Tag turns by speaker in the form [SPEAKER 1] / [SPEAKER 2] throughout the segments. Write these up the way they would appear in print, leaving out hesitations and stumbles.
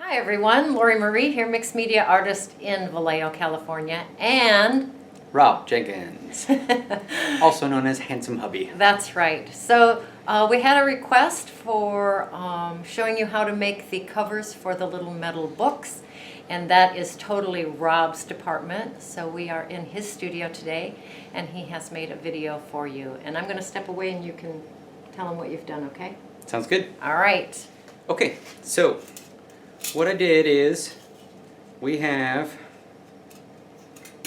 [SPEAKER 1] Hi everyone, Lori Marie here, mixed media artist in Vallejo, California, and
[SPEAKER 2] Rob Jenkins, also known as Handsome Hubby.
[SPEAKER 1] That's right. So we had a request for showing you how to make the covers for the little metal books, and that is totally Rob's department. So we are in his studio today, and he has made a video for you. And I'm going to step away and you can tell him what you've done, okay?
[SPEAKER 2] Sounds good.
[SPEAKER 1] All right.
[SPEAKER 2] Okay, so what I did is we have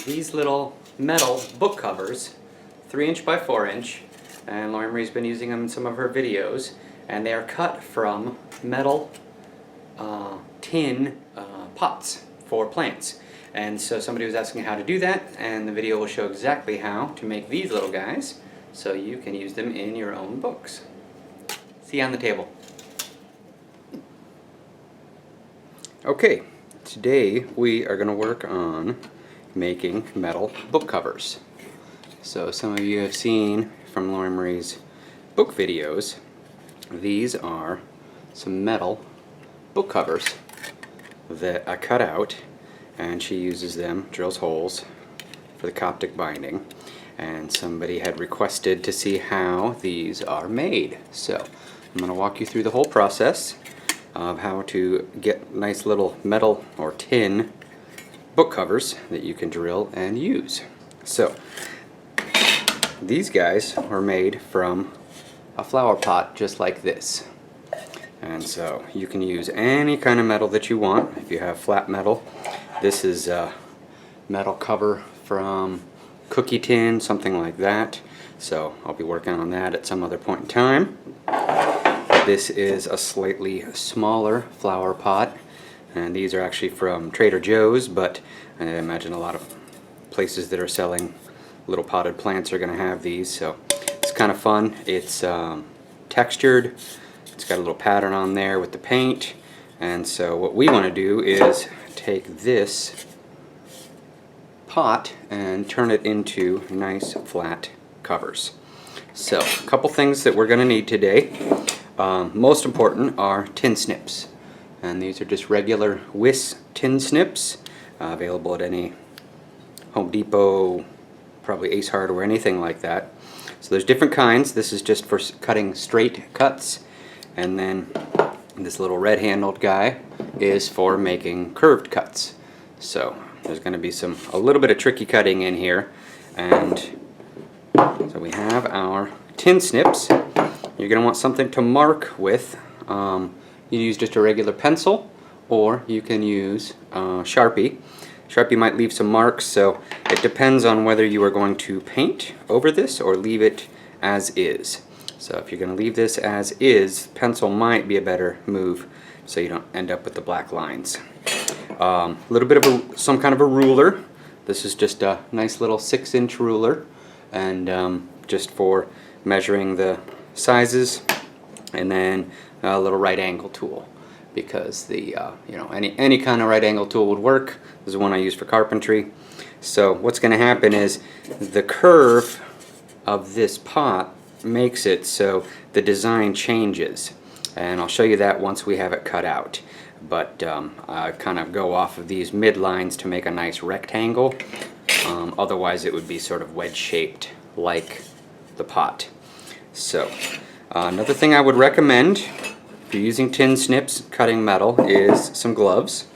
[SPEAKER 2] these little metal book covers, 3" by 4", and Lauren Marie's been using them in some of her videos, and they are cut from metal tin pots for plants. And so somebody was asking how to do that, and the video will show exactly how to make these little guys so you can use them in your own books. See you on the table. Okay, today we are going to work on making metal book covers. So some of you have seen from Lauren Marie's book videos, these are some metal book covers that I cut out, and she uses them, drills holes for the Coptic binding, and somebody had requested to see how these are made. So I'm going to walk you through the whole process of how to get nice little metal or tin book covers that you can drill and use. So these guys are made from a flower pot just like this, and so you can use any kind of metal that you want. If you have flat metal, this is a metal cover from cookie tin, something like that, so I'll be working on that at some other point in time. This is a slightly smaller flower pot, and these are actually from Trader Joe's, but I imagine a lot of places that are selling little potted plants are going to have these, so it's kind of fun. It's textured, it's got a little pattern on there with the paint, and so what we want to do is take this pot and turn it into nice flat covers. So a couple things that we're going to need today. Most important are tin snips, and these are just regular Wiss tin snips, available at any Home Depot, probably Ace Hardware, anything like that. So there's different kinds. This is just for cutting straight cuts, and then this little red handled guy is for making curved cuts. So there's going to be a little bit of tricky cutting in here, and so we have our tin snips. You're going to want something to mark with. You use just a regular pencil, or you can use Sharpie. Sharpie might leave some marks, so it depends on whether you are going to paint over this or leave it as is. So if you're going to leave this as is, pencil might be a better move so you don't end up with the black lines. A little bit of some kind of a ruler. This is just a nice little 6" ruler, and just for measuring the sizes, and then a little right angle tool, because the any kind of right angle tool would work. This is one I use for carpentry. So what's going to happen is the curve of this pot makes it so the design changes, and I'll show you that once we have it cut out. But I kind of go off of these midlines to make a nice rectangle. Otherwise it would be sort of wedge shaped like the pot. So another thing I would recommend if you're using tin snips cutting metal is some gloves.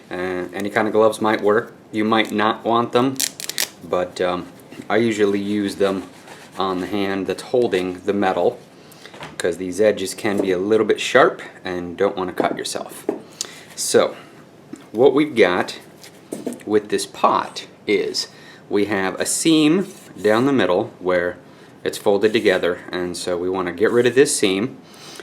[SPEAKER 2] Any kind of gloves might work. You might not want them, but I usually use them on the hand that's holding the metal, because these edges can be a little bit sharp and don't want to cut yourself. So what we've got with this pot is we have a seam down the middle where it's folded together, and so we want to get rid of this seam.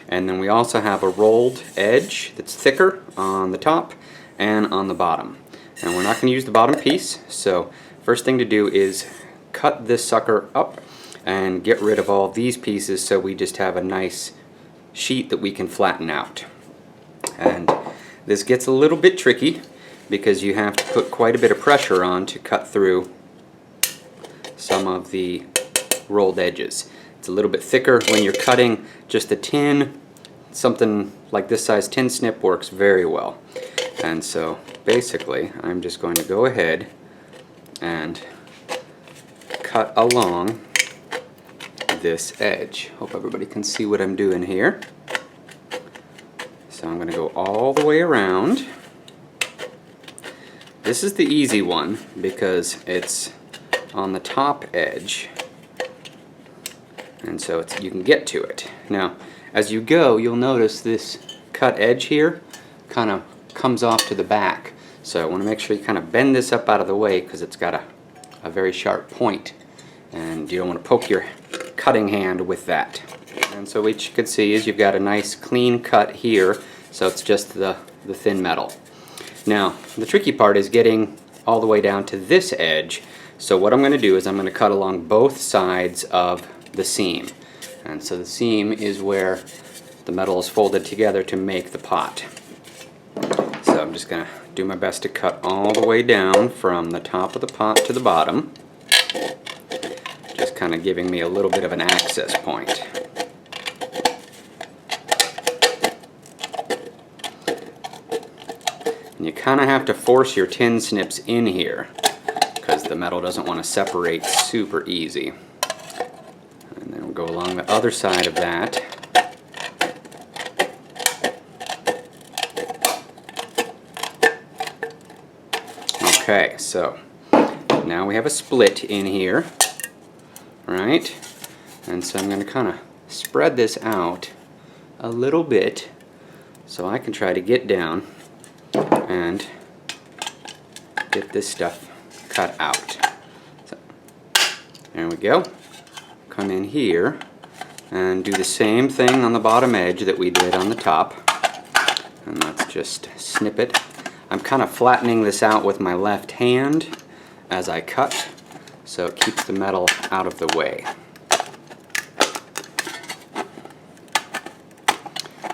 [SPEAKER 2] And then we also have a rolled edge that's thicker on the top and on the bottom. And we're not going to use the bottom piece, so first thing to do is cut this sucker up and get rid of all these pieces so we just have a nice sheet that we can flatten out. And this gets a little bit tricky because you have to put quite a bit of pressure on to cut through some of the rolled edges. It's a little bit thicker when you're cutting just the tin something like this size tin snip works very well. And so basically I'm just going to go ahead and cut along this edge. Hope everybody can see what I'm doing here. So I'm going to go all the way around. This is the easy one because it's on the top edge, and so you can get to it. Now as you go, you'll notice this cut edge here kind of comes off to the back, so I want to make sure you kind of bend this up out of the way because it's got a very sharp point, and you don't want to poke your cutting hand with that. And so what you can see is you've got a nice clean cut here, so it's just the thin metal. Now the tricky part is getting all the way down to this edge, so what I'm going to do is I'm going to cut along both sides of the seam. And so the seam is where the metal is folded together to make the pot. So I'm just going to do my best to cut all the way down from the top of the pot to the bottom, just kind of giving me a little bit of an access point. And you kind of have to force your tin snips in here because the metal doesn't want to separate super easy. And then we'll go along the other side of that. Okay, so now we have a split in here, right? And so I'm going to kind of spread this out a little bit so I can try to get down and get this stuff cut out. So, there we go. Come in here and do the same thing on the bottom edge that we did on the top. And let's just snip it. I'm kind of flattening this out with my left hand as I cut, so it keeps the metal out of the way.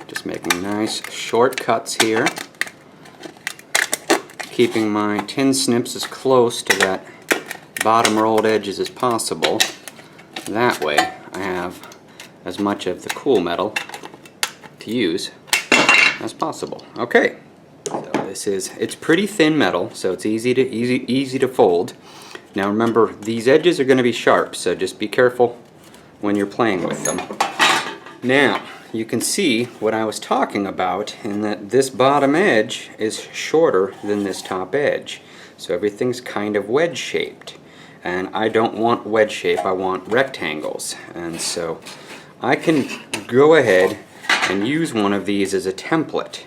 [SPEAKER 2] Just making nice short cuts here, keeping my tin snips as close to that bottom rolled edges as possible. That way I have as much of the cool metal to use as possible. Okay, so it's pretty thin metal, so it's easy to fold. Now remember, these edges are going to be sharp, so just be careful when you're playing with them. Now you can see what I was talking about in that this bottom edge is shorter than this top edge, so everything's kind of wedge shaped, and I don't want wedge shape, I want rectangles. And so I can go ahead and use one of these as a template,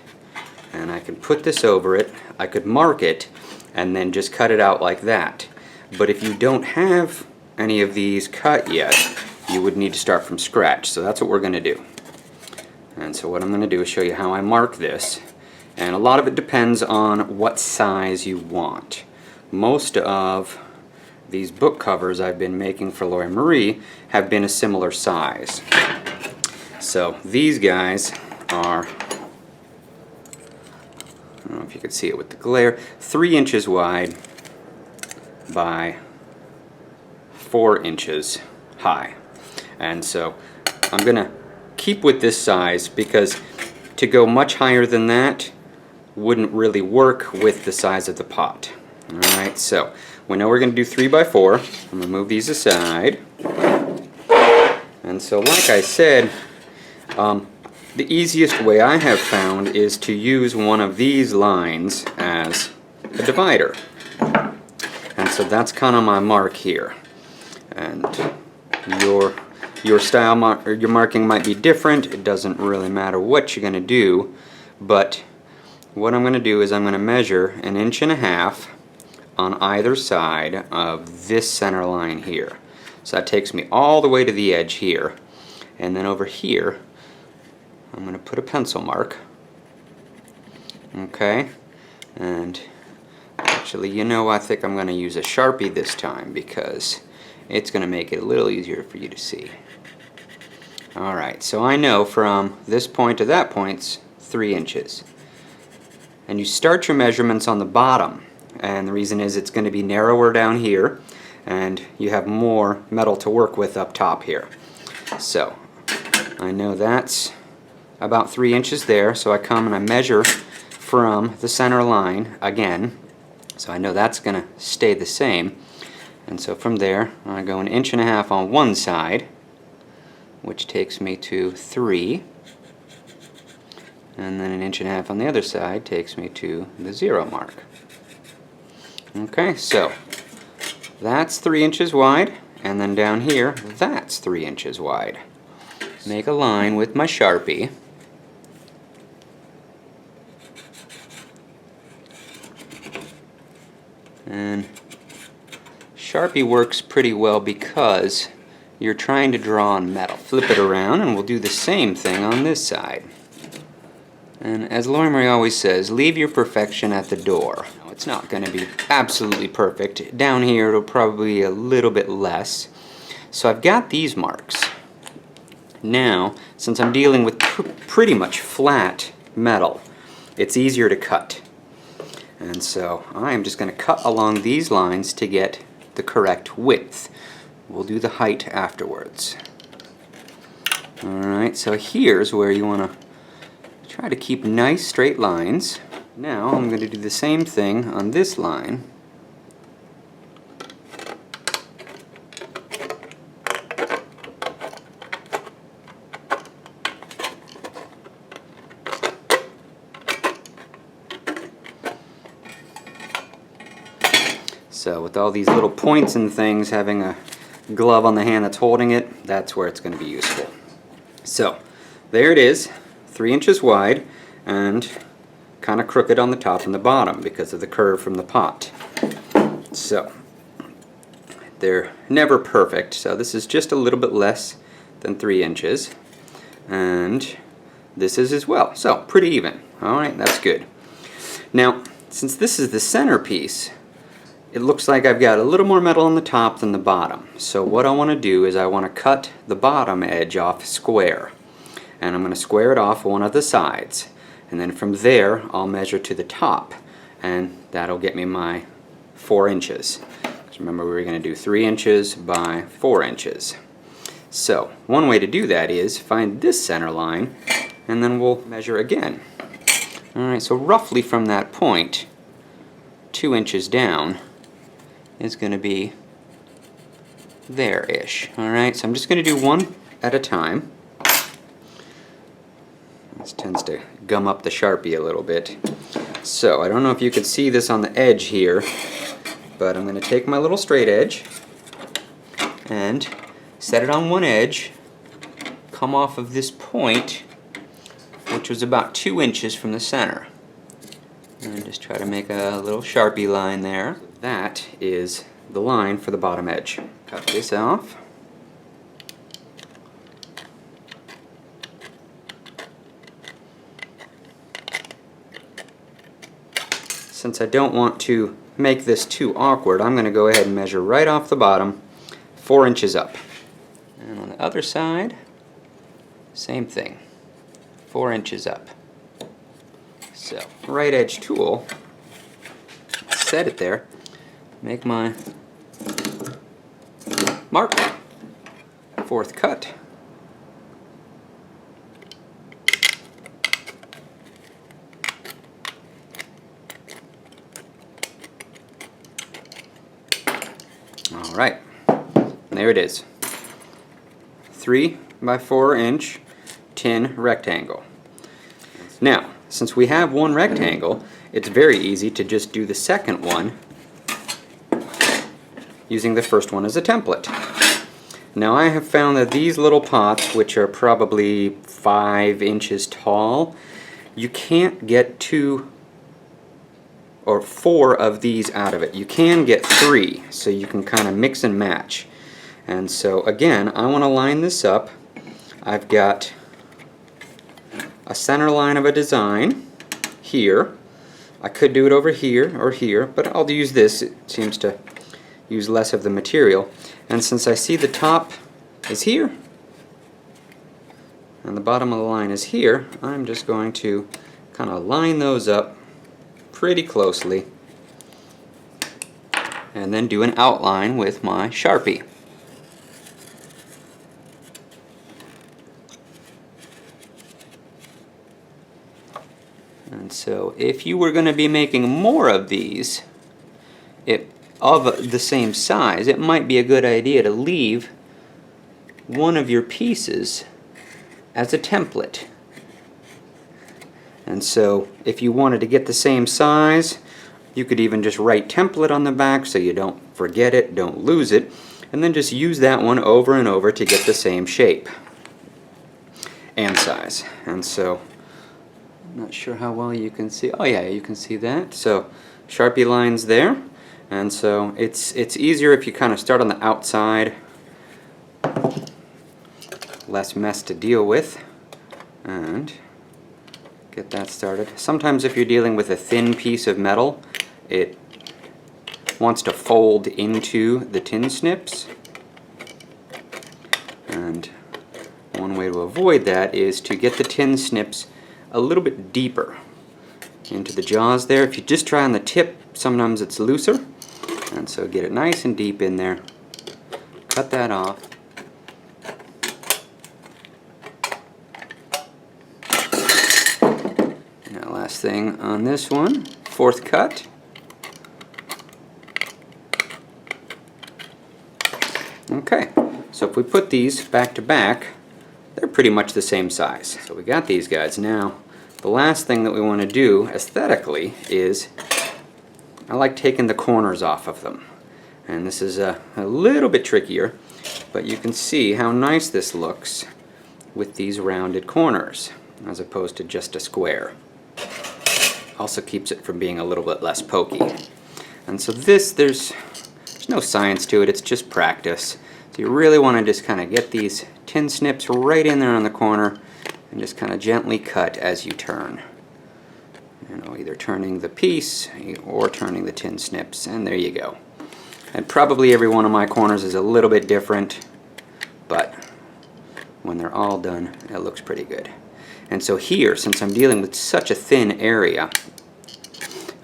[SPEAKER 2] and I can put this over it. I could mark it and then just cut it out like that. But if you don't have any of these cut yet, you would need to start from scratch, so that's what we're going to do. And so what I'm going to do is show you how I mark this, and a lot of it depends on what size you want. Most of these book covers I've been making for Lori Marie have been a similar size. So these guys are, I don't know if you can see it with the glare, 3 inches wide by 4 inches high. And so I'm going to keep with this size because to go much higher than that wouldn't really work with the size of the pot. Alright, so we know we're going to do 3 by 4. I'm going to move these aside. And so like I said, the easiest way I have found is to use one of these lines as a divider. And so that's kind of my mark here. And your style or your marking might be different. It doesn't really matter what you're going to do, but what I'm going to do is I'm going to measure 1.5 inches on either side of this center line here. So that takes me all the way to the edge here, and then over here I'm going to put a pencil mark. Okay, and actually, I think I'm going to use a Sharpie this time because it's going to make it a little easier for you to see. Alright, so I know from this point to that point's 3 inches. And you start your measurements on the bottom, and the reason is it's going to be narrower down here and you have more metal to work with up top here. So I know that's about 3 inches there, so I come and I measure from the center line again, so I know that's going to stay the same. And so from there, I go 1.5 inches on one side, which takes me to 3. And then 1.5 inches on the other side takes me to the 0 mark. Okay, so that's 3 inches wide, and then down here, that's 3 inches wide. Make a line with my Sharpie. And Sharpie works pretty well because you're trying to draw on metal. Flip it around and we'll do the same thing on this side. And as Lori Marie always says, leave your perfection at the door. It's not going to be absolutely perfect. Down here it'll probably be a little bit less. So I've got these marks. Now, since I'm dealing with pretty much flat metal, it's easier to cut. And so I'm just going to cut along these lines to get the correct width. We'll do the height afterwards. Alright, so here's where you want to try to keep nice straight lines. Now I'm going to do the same thing on this line. So with all these little points and things, having a glove on the hand that's holding it, that's where it's going to be useful. So there it is, 3 inches wide and kind of crooked on the top and the bottom because of the curve from the pot. So they're never perfect, so this is just a little bit less than 3 inches, and this is as well, so pretty even. Alright, that's good. Now, since this is the centerpiece, it looks like I've got a little more metal on the top than the bottom. So what I want to do is I want to cut the bottom edge off square. And I'm going to square it off one of the sides. And then from there I'll measure to the top. And that'll get me my 4 inches. So remember we were going to do 3 inches by 4 inches. So one way to do that is find this center line and then we'll measure again. Alright, so roughly from that point, 2 inches down is going to be there-ish. Alright, so I'm just going to do one at a time. This tends to gum up the Sharpie a little bit. So I don't know if you could see this on the edge here, but I'm going to take my little straight edge and set it on one edge, come off of this point, which was about 2 inches from the center. And just try to make a little Sharpie line there. That is the line for the bottom edge. Cut this off. Since I don't want to make this too awkward, I'm going to go ahead and measure right off the bottom, 4 inches up. And on the other side, same thing, 4 inches up. So, right edge tool, set it there, make my mark, 4th cut. Alright, there it is. 3 by 4 inch tin rectangle. Now, since we have one rectangle, it's very easy to just do the second one using the first one as a template. Now I have found that these little pots, which are probably 5 inches tall, you can't get 2 or 4 of these out of it. You can get 3, so you can kind of mix and match. And so again, I want to line this up. I've got a center line of a design here. I could do it over here or here, but I'll use this. It seems to use less of the material. And since I see the top is here and the bottom of the line is here, I'm just going to kind of line those up pretty closely and then do an outline with my Sharpie. And so if you were going to be making more of these of the same size, it might be a good idea to leave one of your pieces as a template. And so if you wanted to get the same size, you could even just write template on the back so you don't forget it, don't lose it, and then just use that one over and over to get the same shape and size. And so I'm not sure how well you can see. Oh yeah, you can see that. So Sharpie lines there. And so it's easier if you kind of start on the outside. Less mess to deal with. And get that started. Sometimes if you're dealing with a thin piece of metal, it wants to fold into the tin snips. And one way to avoid that is to get the tin snips a little bit deeper into the jaws there. If you just try on the tip, sometimes it's looser. And so get it nice and deep in there. Cut that off. Now last thing on this one, fourth cut. Okay, so if we put these back to back, they're pretty much the same size. So we got these guys. Now, the last thing that we want to do aesthetically is, I like taking the corners off of them. And this is a little bit trickier, but you can see how nice this looks with these rounded corners, as opposed to just a square. Also keeps it from being a little bit less pokey. And so this, there's no science to it, it's just practice. So you really want to just kind of get these tin snips right in there on the corner and just kind of gently cut as you turn. You know, either turning the piece or turning the tin snips, and there you go. And probably every one of my corners is a little bit different, but when they're all done, it looks pretty good. And so here, since I'm dealing with such a thin area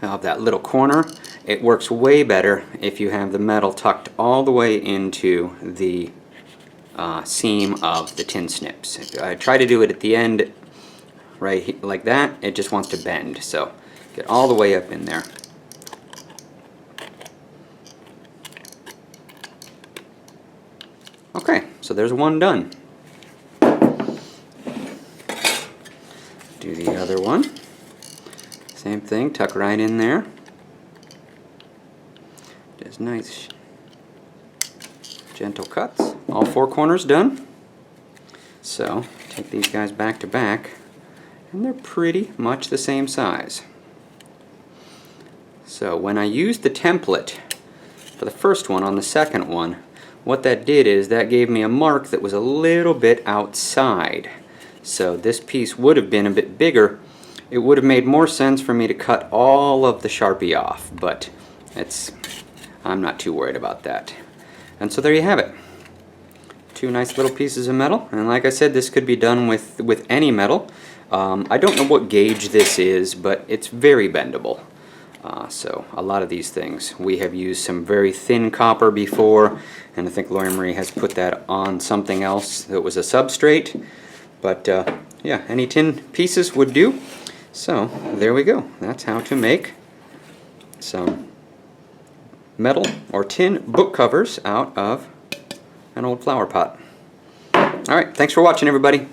[SPEAKER 2] of that little corner, it works way better if you have the metal tucked all the way into the seam of the tin snips. If I try to do it at the end right like that, it just wants to bend. So get all the way up in there. Okay, so there's one done. Do the other one. Same thing, tuck right in there. Just nice gentle cuts. All four corners done. So take these guys back to back, and they're pretty much the same size. So when I used the template for the first one on the second one, what that did is that gave me a mark that was a little bit outside. So this piece would have been a bit bigger. It would have made more sense for me to cut all of the Sharpie off, but I'm not too worried about that. And so there you have it. Two nice little pieces of metal, and like I said, this could be done with any metal. I don't know what gauge this is, but it's very bendable. So a lot of these things, we have used some very thin copper before, and I think Lori Marie has put that on something else that was a substrate. But yeah, any tin pieces would do. So there we go. That's how to make some metal or tin book covers out of an old flower pot. Alright, thanks for watching, everybody.